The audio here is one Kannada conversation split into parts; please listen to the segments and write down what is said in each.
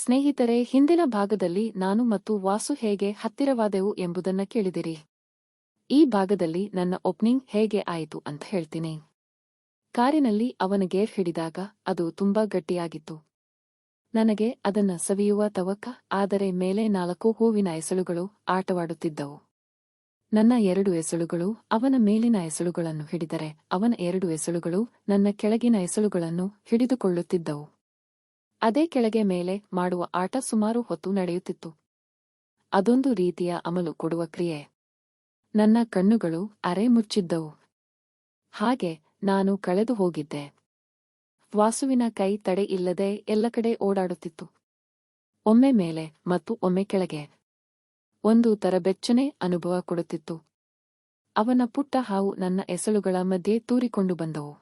ಸ್ನೇಹಿತರೆ, ಹಿಂದಿನ ಭಾಗದಲ್ಲಿ ನಾನು ಮತ್ತು ವಾಸು ಹೇಗೆ ಹತ್ತಿರವಾದೆವು ಎಂಬುದನ್ನ ಕೇಳಿದಿರಿ. ಈ ಭಾಗದಲ್ಲಿ ನನ್ನ ಓಪನಿಂಗ್ ಹೇಗೆ ಆಯಿತು ಅಂತ ಹೇಳ್ತೀನಿ. ಕಾರಿನಲ್ಲಿ ಅವನ ಗೇರ್ ಹಿಡಿದಾಗ ಅದು ತುಂಬಾ ಗಟ್ಟಿಯಾಗಿತ್ತು. ನನಗೆ ಅದನ್ನ ಸವಿಯುವ ತವಕ, ಆದರೆ ಮೇಲೆ 4 ಹೂವಿನ ಎಸಳುಗಳು ಆಟವಾಡುತ್ತಿದ್ದವು. ನನ್ನ 2 ಎಸಳುಗಳು ಅವನ ಮೇಲಿನ ಎಸಳುಗಳನ್ನು ಹಿಡಿದರೆ, ಅವನ 2 ಎಸಳುಗಳು ನನ್ನ ಕೆಳಗಿನ ಎಸಳುಗಳನ್ನು ಹಿಡಿದುಕೊಳ್ಳುತ್ತಿದ್ದವು. ಅದೇ ಕೆಳಗೆ ಮೇಲೆ ಮಾಡುವ ಆಟ ಸುಮಾರು ಹೊತ್ತು ನಡೆಯುತ್ತಿತ್ತು. ಅದೊಂದು ರೀತಿಯ ಅಮಲು ಕೊಡುವ ಕ್ರಿಯೆ. ನನ್ನ ಕಣ್ಣುಗಳು ಅರೆ ಮುಚ್ಚಿದ್ದವು. ಹಾಗೆ ನಾನು ಕಳೆದು ಹೋಗಿದ್ದೆ. ವಾಸುವಿನ ಕೈ ತಡೆ ಇಲ್ಲದೆ ಎಲ್ಲ ಕಡೆ ಓಡಾಡುತ್ತಿತ್ತು. ಒಮ್ಮೆ ಮೇಲೆ ಮತ್ತು ಒಮ್ಮೆ ಕೆಳಗೆ. ಒಂದು ತರಬೆಚ್ಚನೆ ಅನುಭವ ಕೊಡುತ್ತಿತ್ತು. ಅವನ ಪುಟ್ಟ ಹಾವು ನನ್ನ ಎಸಳುಗಳ ಮಧ್ಯೆ ತೂರಿಕೊಂಡು ಬಂದವು.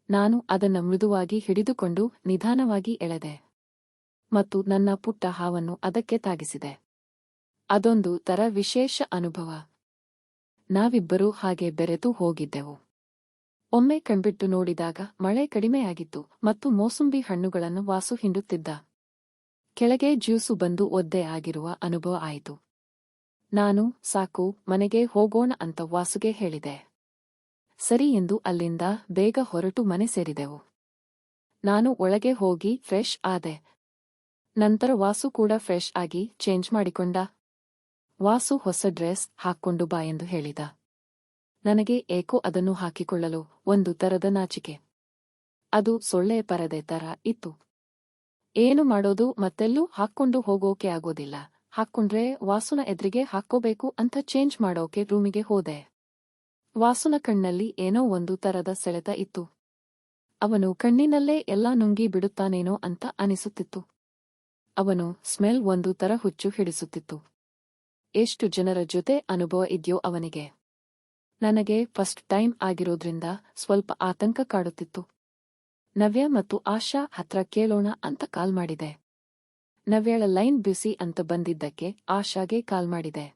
ನಾನು ಅದನ್ನ ಮೃದುವಾಗಿ ಹಿಡಿದುಕೊಂಡು ನಿಧಾನವಾಗಿ ಎಳೆದೆ ಮತ್ತು ನನ್ನ ಪುಟ್ಟ ಹಾವನ್ನು ಅದಕ್ಕೆ ತಾಗಿಸಿದೆ. ಅದೊಂದು ತರ ವಿಶೇಷ ಅನುಭವ. ನಾವಿಬ್ಬರೂ ಹಾಗೆ ಬೆರೆತು ಹೋಗಿದ್ದೆವು. ಒಮ್ಮೆ ಕಣ್ಬಿಟ್ಟು ನೋಡಿದಾಗ ಮಳೆ ಕಡಿಮೆಯಾಗಿತ್ತು ಮತ್ತು ಮೋಸಂಬಿ ಹಣ್ಣುಗಳನ್ನು ವಾಸು ಹಿಂಡುತ್ತಿದ್ದ. ಕೆಳಗೆ ಜ್ಯೂಸು ಬಂದು ಒದ್ದೆ ಆಗಿರುವ ಅನುಭವ ಆಯಿತು. ನಾನು ಸಾಕು, ಮನೆಗೆ ಹೋಗೋಣ ಅಂತ ವಾಸುಗೆ ಹೇಳಿದೆ. ಸರಿ ಎಂದು ಅಲ್ಲಿಂದ ಬೇಗ ಹೊರಟು ಮನೆ ಸೇರಿದೆವು. ನಾನು ಒಳಗೆ ಹೋಗಿ ಫ್ರೆಶ್ ಆದೆ. ನಂತರ ವಾಸು ಕೂಡ ಫ್ರೆಶ್ ಆಗಿ ಚೇಂಜ್ ಮಾಡಿಕೊಂಡ. ವಾಸು ಹೊಸ ಡ್ರೆಸ್ ಹಾಕ್ಕೊಂಡು ಬಾ ಎಂದು ಹೇಳಿದ. ನನಗೆ ಏಕೋ ಅದನ್ನು ಹಾಕಿಕೊಳ್ಳಲು ಒಂದು ತರದ ನಾಚಿಕೆ. ಅದು ಸೊಳ್ಳೆ ಪರದೆ ತರ ಇತ್ತು. ಏನು ಮಾಡೋದು, ಮತ್ತೆಲ್ಲೂ ಹಾಕ್ಕೊಂಡು ಹೋಗೋಕೆ ಆಗೋದಿಲ್ಲ. ಹಾಕ್ಕೊಂಡ್ರೆ ವಾಸುನ ಎದುರಿಗೆ ಹಾಕ್ಕೋಬೇಕು ಅಂತ ಚೇಂಜ್ ಮಾಡೋಕೆ ರೂಮಿಗೆ ಹೋದೆ. ವಾಸುನ ಕಣ್ಣಲ್ಲಿ ಏನೋ ಒಂದು ತರದ ಸೆಳೆತ ಇತ್ತು. ಅವನು ಕಣ್ಣಿನಲ್ಲೇ ಎಲ್ಲ ನುಂಗಿ ಬಿಡುತ್ತಾನೇನೋ ಅಂತ ಅನಿಸುತ್ತಿತ್ತು. ಅವನು ಸ್ಮೆಲ್ ಒಂದು ತರ ಹುಚ್ಚು ಹಿಡಿಸುತ್ತಿತ್ತು. ಎಷ್ಟು ಜನರ ಜೊತೆ ಅನುಭವ ಇದ್ಯೋ ಅವನಿಗೆ. ನನಗೆ ಫಸ್ಟ್ ಟೈಮ್ ಆಗಿರೋದ್ರಿಂದ ಸ್ವಲ್ಪ ಆತಂಕ ಕಾಡುತ್ತಿತ್ತು. ನವ್ಯ ಮತ್ತು ಆಶಾ ಹತ್ರ ಕೇಳೋಣ ಅಂತ ಕಾಲ್ ಮಾಡಿದೆ. ನವ್ಯಳ ಲೈನ್ ಬ್ಯುಸಿ ಅಂತ ಬಂದಿದ್ದಕ್ಕೆ ಆಶಾಗೆ ಕಾಲ್ ಮಾಡಿದೆ.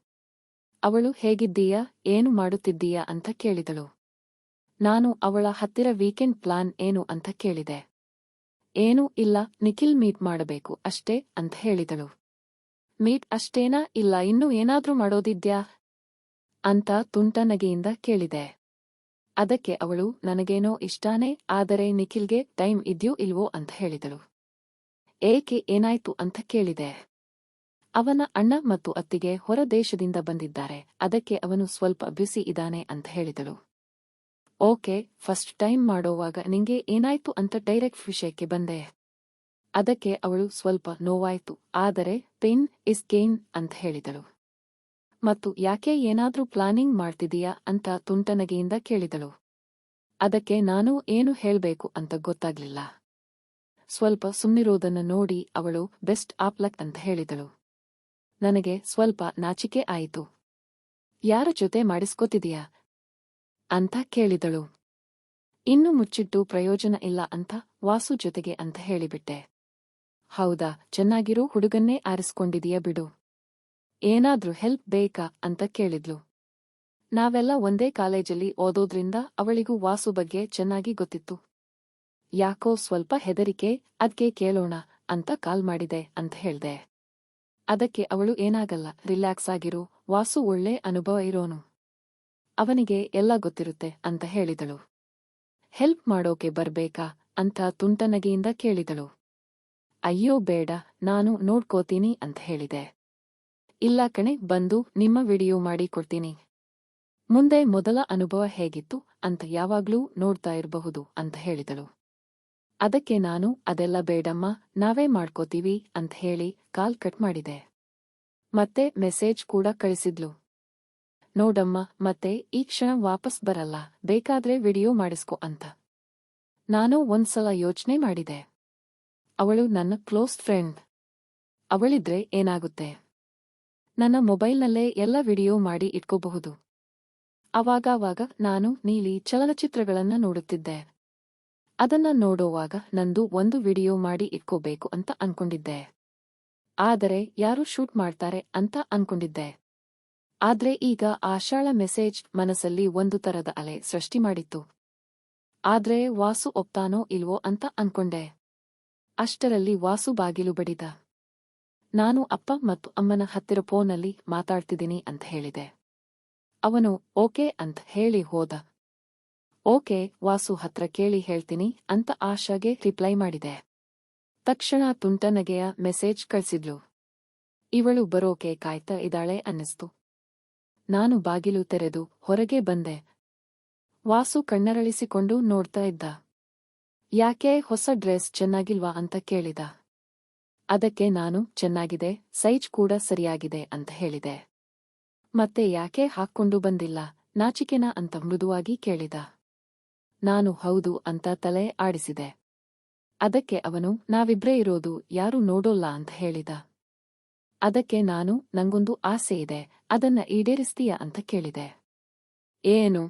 ಅವಳು ಹೇಗಿದ್ದೀಯಾ, ಏನು ಮಾಡುತ್ತಿದ್ದೀಯಾ ಅಂತ ಕೇಳಿದಳು. ನಾನು ಅವಳ ಹತ್ತಿರ ವೀಕೆಂಡ್ ಪ್ಲಾನ್ ಏನು ಅಂತ ಕೇಳಿದೆ. ಏನೂ ಇಲ್ಲ, ನಿಖಿಲ್ ಮೀಟ್ ಮಾಡಬೇಕು ಅಷ್ಟೇ ಅಂತ ಹೇಳಿದಳು. ಮೀಟ್ ಅಷ್ಟೇನಾ, ಇಲ್ಲ ಇನ್ನೂ ಏನಾದ್ರೂ ಮಾಡೋದಿದ್ಯಾ ಅಂತ ತುಂಟ ನಗೆಯಿಂದ ಕೇಳಿದೆ. ಅದಕ್ಕೆ ಅವಳು ನನಗೇನೋ ಇಷ್ಟಾನೇ, ಆದರೆ ನಿಖಿಲ್ಗೆ ಟೈಮ್ ಇದ್ಯೋ ಇಲ್ವೋ ಅಂತ ಹೇಳಿದಳು. ಏಕೆ, ಏನಾಯ್ತು ಅಂತ ಕೇಳಿದೆ. ಅವನ ಅಣ್ಣ ಮತ್ತು ಅತ್ತಿಗೆ ಹೊರ ದೇಶದಿಂದ ಬಂದಿದ್ದಾರೆ, ಅದಕ್ಕೆ ಅವನು ಸ್ವಲ್ಪ ಬ್ಯುಸಿ ಇದ್ದಾನೆ ಅಂತ ಹೇಳಿದಳು. ಓಕೆ, ಫಸ್ಟ್ ಟೈಮ್ ಮಾಡೋವಾಗ ನಿಂಗೆ ಏನಾಯ್ತು ಅಂತ ಡೈರೆಕ್ಟ್ ವಿಷಯಕ್ಕೆ ಬಂದೆ. ಅದಕ್ಕೆ ಅವಳು ಸ್ವಲ್ಪ ನೋವಾಯ್ತು, ಆದರೆ ಪೇನ್ ಇಸ್ ಗೇನ್ ಅಂತ ಹೇಳಿದಳು. ಮತ್ತು ಯಾಕೆ, ಏನಾದ್ರೂ ಪ್ಲಾನಿಂಗ್ ಮಾಡ್ತಿದೀಯಾ ಅಂತ ತುಂಟನಗೆಯಿಂದ ಕೇಳಿದಳು. ಅದಕ್ಕೆ ನಾನು ಏನು ಹೇಳ್ಬೇಕು ಅಂತ ಗೊತ್ತಾಗ್ಲಿಲ್ಲ. ಸ್ವಲ್ಪ ಸುಮ್ನಿರೋದನ್ನು ನೋಡಿ ಅವಳು ಬೆಸ್ಟ್ ಆಫ್ ಲಕ್ ಅಂತ ಹೇಳಿದಳು. ನನಗೆ ಸ್ವಲ್ಪ ನಾಚಿಕೆ ಆಯಿತು. ಯಾರ ಜೊತೆ ಮಾಡಿಸ್ಕೋತಿದೀಯಾ ಅಂತ ಕೇಳಿದಳು. ಇನ್ನು ಮುಚ್ಚಿಟ್ಟು ಪ್ರಯೋಜನ ಇಲ್ಲ ಅಂತ ವಾಸು ಜೊತೆಗೆ ಅಂತ ಹೇಳಿಬಿಟ್ಟೆ. ಹೌದಾ, ಚೆನ್ನಾಗಿರೋ ಹುಡುಗನ್ನೇ ಆರಿಸ್ಕೊಂಡಿದೀಯ ಬಿಡು. ಏನಾದ್ರೂ ಹೆಲ್ಪ್ ಬೇಕಾ ಅಂತ ಕೇಳಿದ್ಲು. ನಾವೆಲ್ಲ ಒಂದೇ ಕಾಲೇಜಲ್ಲಿ ಓದೋದ್ರಿಂದ ಅವಳಿಗೂ ವಾಸು ಬಗ್ಗೆ ಚೆನ್ನಾಗಿ ಗೊತ್ತಿತ್ತು. ಯಾಕೋ ಸ್ವಲ್ಪ ಹೆದರಿಕೆ, ಅದ್ಕೆ ಕೇಳೋಣ ಅಂತ ಕಾಲ್ ಮಾಡಿದೆ ಅಂತ ಹೇಳ್ದೆ. ಅದಕ್ಕೆ ಅವಳು ಏನಾಗಲ್ಲ, ರಿಲ್ಯಾಕ್ಸ್ ಆಗಿರು, ವಾಸು ಒಳ್ಳೆ ಅನುಭವ ಇರೋನು, ಅವನಿಗೆ ಎಲ್ಲ ಗೊತ್ತಿರುತ್ತೆ ಅಂತ ಹೇಳಿದಳು. ಹೆಲ್ಪ್ ಮಾಡೋಕೆ ಬರ್ಬೇಕಾ ಅಂತ ತುಂಟನಗೆಯಿಂದ ಕೇಳಿದಳು. ಅಯ್ಯೋ ಬೇಡ, ನಾನು ನೋಡ್ಕೋತೀನಿ ಅಂತ ಹೇಳಿದೆ. ಇಲ್ಲ ಕಣೆ, ಬಂದು ನಿಮ್ಮ ವಿಡಿಯೋ ಮಾಡಿ ಕೊಡ್ತೀನಿ. ಮುಂದೆ ಮೊದಲ ಅನುಭವ ಹೇಗಿತ್ತು ಅಂತ ಯಾವಾಗ್ಲೂ ನೋಡ್ತಾ ಇರಬಹುದು ಅಂತ ಹೇಳಿದಳು. ಅದಕ್ಕೆ ನಾನು ಅದೆಲ್ಲ ಬೇಡಮ್ಮ, ನಾವೇ ಮಾಡ್ಕೋತೀವಿ ಅಂತ ಹೇಳಿ ಕಾಲ್ ಕಟ್ ಮಾಡಿದೆ. ಮತ್ತೆ ಮೆಸೇಜ್ ಕೂಡ ಕಳಿಸಿದ್ಲು. ನೋಡಮ್ಮ, ಮತ್ತೆ ಈ ಕ್ಷಣ ವಾಪಸ್ ಬರಲ್ಲ, ಬೇಕಾದ್ರೆ ವಿಡಿಯೋ ಮಾಡಿಸ್ಕೊ ಅಂತ. ನಾನು ಒಂದ್ಸಲ ಯೋಚನೆ ಮಾಡಿದೆ. ಅವಳು ನನ್ನ ಕ್ಲೋಸ್ ಫ್ರೆಂಡ್. ಅವಳಿದ್ರೆ ಏನಾಗುತ್ತೆ, ನನ್ನ ಮೊಬೈಲ್ನಲ್ಲೇ ಎಲ್ಲ ವಿಡಿಯೋ ಮಾಡಿ ಇಟ್ಕೋಬಹುದು. ಅವಾಗವಾಗ ನಾನು ನೀಲಿ ಚಲನಚಿತ್ರಗಳನ್ನ ನೋಡುತ್ತಿದ್ದೆ. ಅದನ್ನ ನೋಡೋವಾಗ ನಂದು ಒಂದು ವಿಡಿಯೋ ಮಾಡಿ ಇಟ್ಕೋಬೇಕು ಅಂತ ಅನ್ಕೊಂಡಿದ್ದೆ. ಆದರೆ ಯಾರು ಶೂಟ್ ಮಾಡ್ತಾರೆ ಅಂತ ಅನ್ಕೊಂಡಿದ್ದೆ. ಆದ್ರೆ ಈಗ ಆಶಾಳ ಮೆಸೇಜ್ ಮನಸ್ಸಲ್ಲಿ ಒಂದು ತರದ ಅಲೆ ಸೃಷ್ಟಿ ಮಾಡಿತ್ತು. ಆದ್ರೆ ವಾಸು ಒಪ್ತಾನೋ ಇಲ್ವೋ ಅಂತ ಅನ್ಕೊಂಡೆ. ಅಷ್ಟರಲ್ಲಿ ವಾಸು ಬಾಗಿಲು ಬಡಿದ. ನಾನು ಅಪ್ಪ ಮತ್ತು ಅಮ್ಮನ ಹತ್ತಿರ ಫೋನಲ್ಲಿ ಮಾತಾಡ್ತಿದ್ದೀನಿ ಅಂತ ಹೇಳಿದೆ. ಅವನು ಓಕೆ ಅಂತ ಹೇಳಿ ಹೋದ. ಓಕೆ, ವಾಸು ಹತ್ರ ಕೇಳಿ ಹೇಳ್ತೀನಿ ಅಂತ ಆಶಾಗೆ ರಿಪ್ಲೈ ಮಾಡಿದೆ. ತಕ್ಷಣ ತುಂಟನಗೆಯ ಮೆಸೇಜ್ ಕಳ್ಸಿದ್ಲು. ಇವಳು ಬರೋಕೆ ಕಾಯ್ತಾ ಇದ್ದಾಳೆ ಅನ್ನಿಸ್ತು. ನಾನು ಬಾಗಿಲು ತೆರೆದು ಹೊರಗೆ ಬಂದೆ. ವಾಸು ಕಣ್ಣರಳಿಸಿಕೊಂಡು ನೋಡ್ತಾ ಇದ್ದ. ಯಾಕೆ, ಹೊಸ ಡ್ರೆಸ್ ಚೆನ್ನಾಗಿಲ್ವಾ ಅಂತ ಕೇಳಿದ. ಅದಕ್ಕೆ ನಾನು ಚೆನ್ನಾಗಿದೆ, ಸೈಜ್ ಕೂಡ ಸರಿಯಾಗಿದೆ ಅಂತ ಹೇಳಿದೆ. ಮತ್ತೆ ಯಾಕೆ ಹಾಕ್ಕೊಂಡು ಬಂದಿಲ್ಲ, ನಾಚಿಕೆನಾ ಅಂತ ಮೃದುವಾಗಿ ಕೇಳಿದ. ನಾನು ಹೌದು ಅಂತ ತಲೆ ಆಡಿಸಿದೆ. ಅದಕ್ಕೆ ಅವನು ನಾವಿಬ್ರೇ ಇರೋದು, ಯಾರೂ ನೋಡೋಲ್ಲ ಅಂತ ಹೇಳಿದ. ಅದಕ್ಕೆ ನಾನು ನಂಗೊಂದು ಆಸೆ ಇದೆ, ಅದನ್ನ ಈಡೇರಿಸ್ತೀಯಾ ಅಂತ ಕೇಳಿದೆ. ಏನು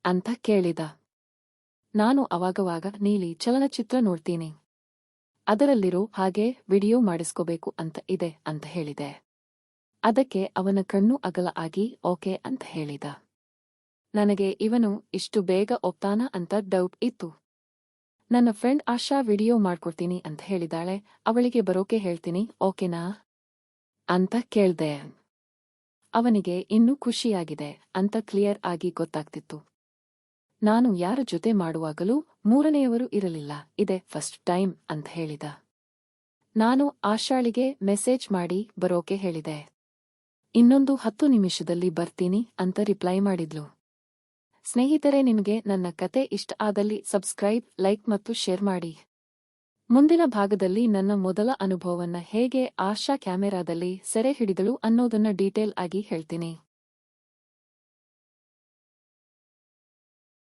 ಅಂತ ಕೇಳಿದ. ನಾನು ಅವಾಗವಾಗ ನೀಲಿ ಚಲನಚಿತ್ರ ನೋಡ್ತೀನಿ. ಅದರಲ್ಲಿರೋ ಹಾಗೆ ವಿಡಿಯೋ ಮಾಡಿಸ್ಕೋಬೇಕು ಅಂತ ಇದೆ ಅಂತ ಹೇಳಿದೆ. ಅದಕ್ಕೆ ಅವನ ಕಣ್ಣು ಅಗಲ ಆಗಿ ಓಕೆ ಅಂತ ಹೇಳಿದ. ನನಗೆ ಇವನು ಇಷ್ಟು ಬೇಗ ಒಪ್ತಾನ ಅಂತ ಡೌಟ್ ಇತ್ತು. ನನ್ನ ಫ್ರೆಂಡ್ ಆಶಾ ವಿಡಿಯೋ ಮಾಡ್ಕೊಡ್ತೀನಿ ಅಂತ ಹೇಳಿದಾಳೆ, ಅವಳಿಗೆ ಬರೋಕೆ ಹೇಳ್ತೀನಿ, ಓಕೆನಾ ಅಂತ ಕೇಳ್ದೆ. ಅವನಿಗೆ ಇನ್ನೂ ಖುಷಿಯಾಗಿದೆ ಅಂತ ಕ್ಲಿಯರ್ ಆಗಿ ಗೊತ್ತಾಗ್ತಿತ್ತು. ನಾನು ಯಾರ ಜೊತೆ ಮಾಡುವಾಗಲೂ ಮೂರನೆಯವರು ಇರಲಿಲ್ಲ, ಇದೇ ಫಸ್ಟ್ ಟೈಮ್ ಅಂತ ಹೇಳಿದ. ನಾನು ಆಶಾಳಿಗೆ ಮೆಸೇಜ್ ಮಾಡಿ ಬರೋಕೆ ಹೇಳಿದೆ. ಇನ್ನೊಂದು 10 ನಿಮಿಷದಲ್ಲಿ ಬರ್ತೀನಿ ಅಂತ ರಿಪ್ಲೈ ಮಾಡಿದ್ಲು. ಸ್ನೇಹಿತರೆ, ನಿಮಗೆ ನನ್ನ ಕತೆ ಇಷ್ಟ ಆದಲ್ಲಿ ಸಬ್ಸ್ಕ್ರೈಬ್, ಲೈಕ್ ಮತ್ತು ಶೇರ್ ಮಾಡಿ. ಮುಂದಿನ ಭಾಗದಲ್ಲಿ ನನ್ನ ಮೊದಲ ಅನುಭವವನ್ನ ಹೇಗೆ ಆಶಾ ಕ್ಯಾಮೆರಾದಲ್ಲಿ ಸೆರೆ ಹಿಡಿದಳು ಅನ್ನೋದನ್ನ ಡೀಟೇಲ್ ಆಗಿ ಹೇಳ್ತೀನಿ.